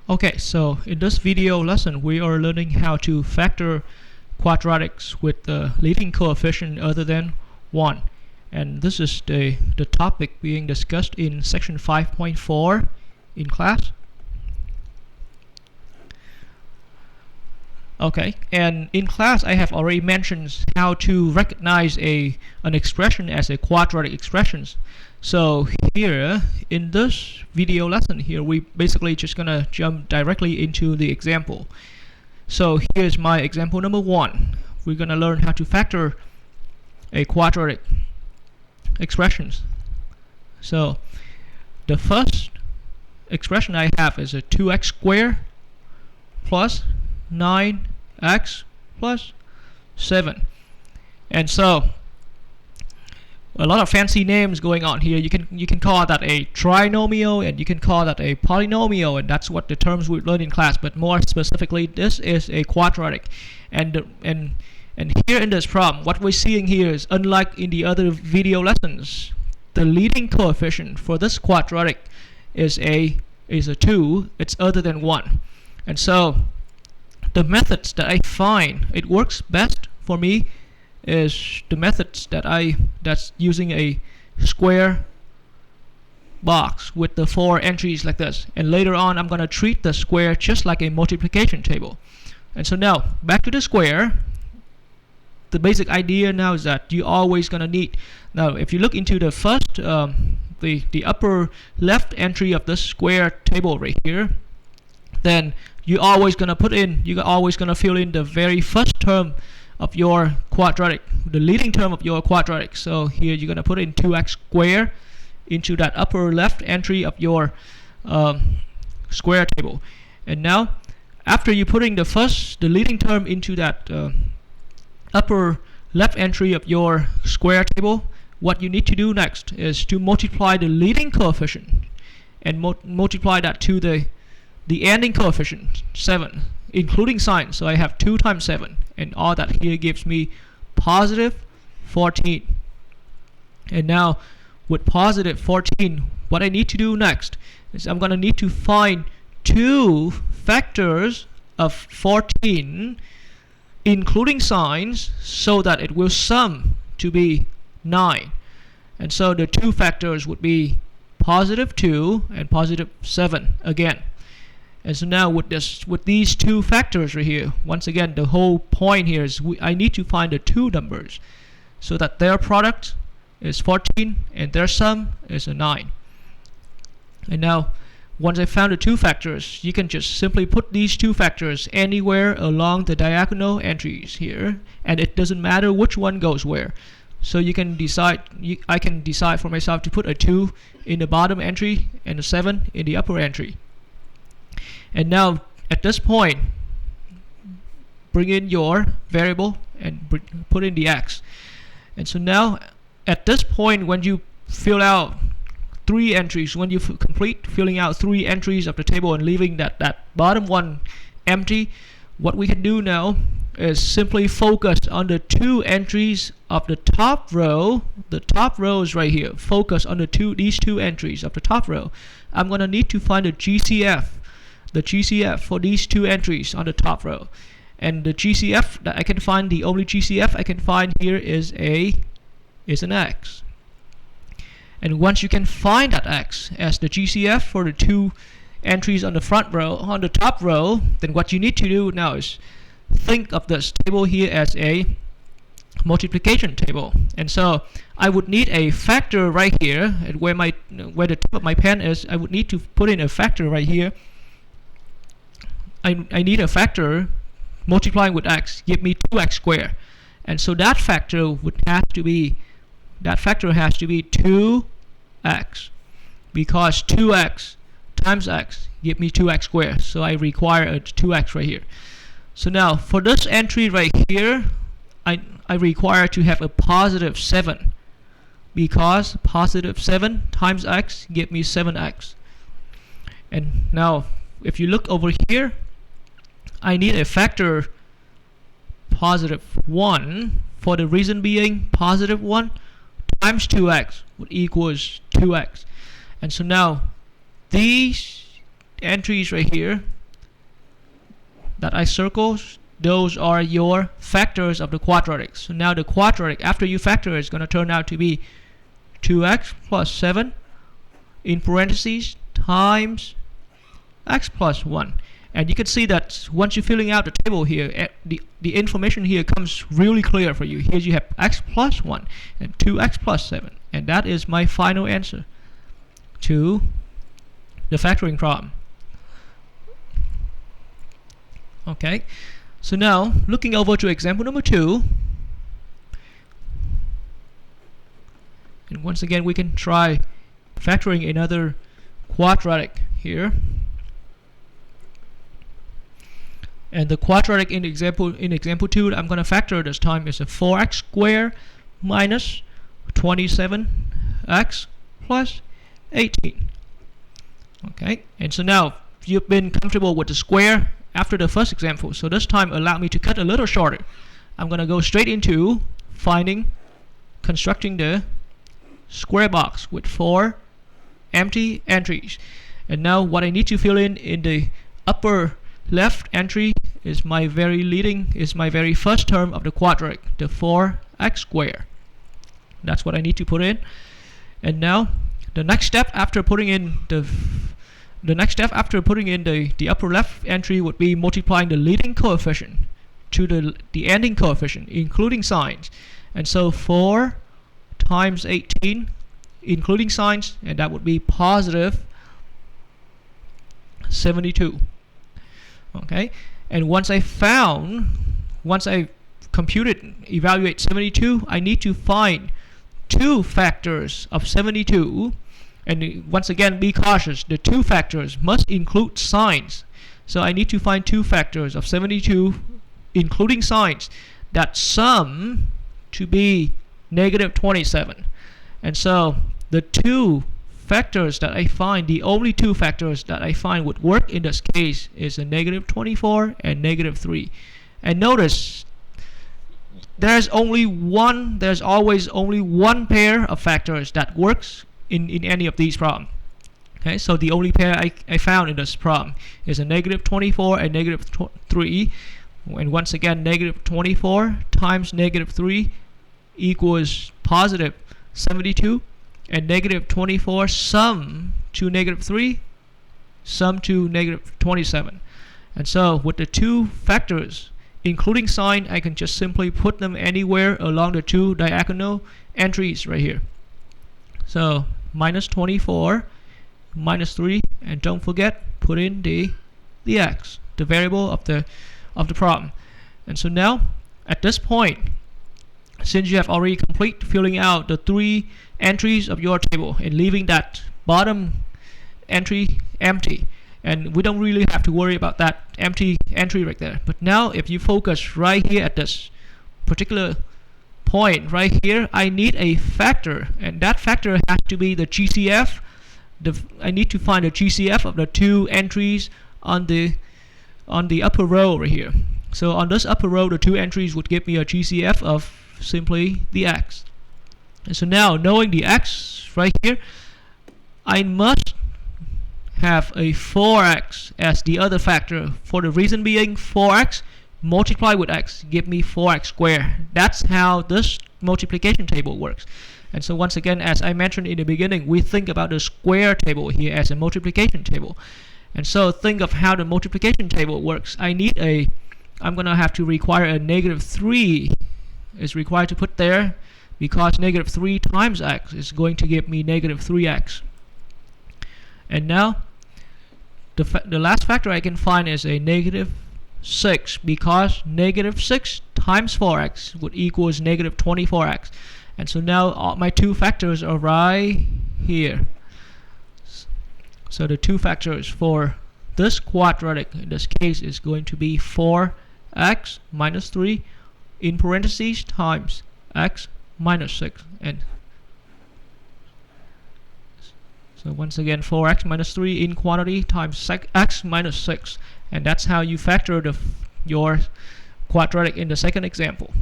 Okay, so in this video lesson we are learning how to factor quadratics with the leading coefficient other than 1, and this is the topic being discussed in section 5.4 in class. Okay, and in class I have already mentioned how to recognize an expression as a quadratic expression. So here in this video lesson here, we basically just gonna jump directly into the example. So here's my example number 1. We're gonna learn how to factor a quadratic expressions. So the first expression I have is a 2x squared plus 9x plus 7, and so a lot of fancy names going on here. You can call that a trinomial, and you can call that a polynomial, and that's what the terms we learn in class. But more specifically, this is a quadratic, and here in this problem, what we're seeing here is, unlike in the other video lessons, the leading coefficient for this quadratic is a 2. It's other than 1, and so the methods that I find it works best for me is the methods that's using a square box with the 4 entries like this, and later on I'm gonna treat the square just like a multiplication table. And so now back to the square. The basic idea now is that you always gonna need, now if you look into the first the upper left entry of the square table right here, then you're always gonna fill in the very first term of your quadratic, the leading term of your quadratic. So here you're gonna put in 2x squared into that upper left entry of your square table. And now after you putting the leading term into that upper left entry of your square table, what you need to do next is to multiply the leading coefficient and multiply that to the ending coefficient 7, including sign. So I have 2 times 7, and all that here gives me positive 14. And now with positive 14, what I need to do next is I'm going to need to find 2 factors of 14 including signs so that it will sum to be 9. And so the 2 factors would be positive 2 and positive 7 again. And so now with these 2 factors right here, once again the whole point here is I need to find the 2 numbers so that their product is 14 and their sum is a 9. And now once I found the 2 factors, you can just simply put these 2 factors anywhere along the diagonal entries here, and it doesn't matter which one goes where. So you can decide, I can decide for myself to put a 2 in the bottom entry and a 7 in the upper entry. And now at this point, bring in your variable and put in the x. And so now at this point, when you fill out 3 entries, when you complete filling out 3 entries of the table and leaving that bottom one empty, what we can do now is simply focus on the 2 entries of the top row. The top row is right here. Focus on these 2 entries of the top row. I'm going to need to find the GCF for these 2 entries on the top row, and the GCF that I can find, the only GCF I can find here is an x. And once you can find that x as the GCF for the 2 entries on the front row, on the top row, then what you need to do now is think of this table here as a multiplication table. And so I would need a factor right here, and where the tip of my pen is, I would need to put in a factor right here. I need a factor multiplying with x, give me 2x squared, and so that factor has to be 2x, because 2x times x give me 2x squared, so I require a 2x right here. So now for this entry right here, I require to have a positive 7, because positive 7 times x give me 7x. And now if you look over here, I need a factor positive 1, for the reason being positive 1 times 2x would equals 2x. And so now these entries right here, that I circled, those are your factors of the quadratic. So now the quadratic, after you factor, is going to turn out to be 2x plus 7 in parentheses times x plus 1. And you can see that once you're filling out the table here, the information here comes really clear for you. Here you have x plus 1 and 2x plus 7. And that is my final answer to the factoring problem. Okay, so now looking over to example number 2. And once again, we can try factoring another quadratic here. And the quadratic in example 2 I'm going to factor this time is a 4x squared minus 27x plus 18. Okay, and so now you've been comfortable with the square after the first example. So this time allow me to cut a little shorter. I'm going to go straight into constructing the square box with 4 empty entries. And now what I need to fill in the upper left entry is my very first term of the quadratic, the 4x squared. That's what I need to put in. And now the next step after putting in the upper left entry would be multiplying the leading coefficient to the ending coefficient, including signs. And so 4 times 18 including signs, and that would be positive 72. Okay, and once I evaluate 72, I need to find 2 factors of 72. And once again, be cautious, the 2 factors must include signs. So I need to find 2 factors of 72 including signs that sum to be negative 27. And so the 2 factors that I find, the only 2 factors that I find would work in this case is a negative 24 and negative 3. And notice there's always only one pair of factors that works in any of these problems. Okay, so the only pair I found in this problem is a negative 24 and negative 3. And once again, negative 24 times negative 3 equals positive 72. And negative 24 sum to negative 3 sum to negative 27. And so with the 2 factors including sign, I can just simply put them anywhere along the 2 diagonal entries right here. So minus 24 minus 3, and don't forget, put in the x, the variable of the problem. And so now at this point, since you have already complete filling out the 3 entries of your table and leaving that bottom entry empty, and we don't really have to worry about that empty entry right there. But now if you focus right here at this particular point right here, I need a factor, and that factor has to be the GCF. I need to find the GCF of the 2 entries on the upper row right here. So on this upper row, the 2 entries would give me a GCF of simply the x. And so now, knowing the x right here, I must have a 4x as the other factor. For the reason being, 4x multiplied with x give me 4x squared. That's how this multiplication table works. And so once again, as I mentioned in the beginning, we think about the square table here as a multiplication table. And so think of how the multiplication table works. I'm going to have to require a negative 3 is required to put there, because negative 3 times x is going to give me negative 3x. And now the last factor I can find is a negative 6, because negative 6 times 4x would equals negative 24x. And so now all my 2 factors are right here. So the 2 factors for this quadratic in this case is going to be 4x minus 3 in parentheses times x minus 6. And so once again, 4x minus 3 in quantity times x minus 6. And that's how you factor your quadratic in the second example.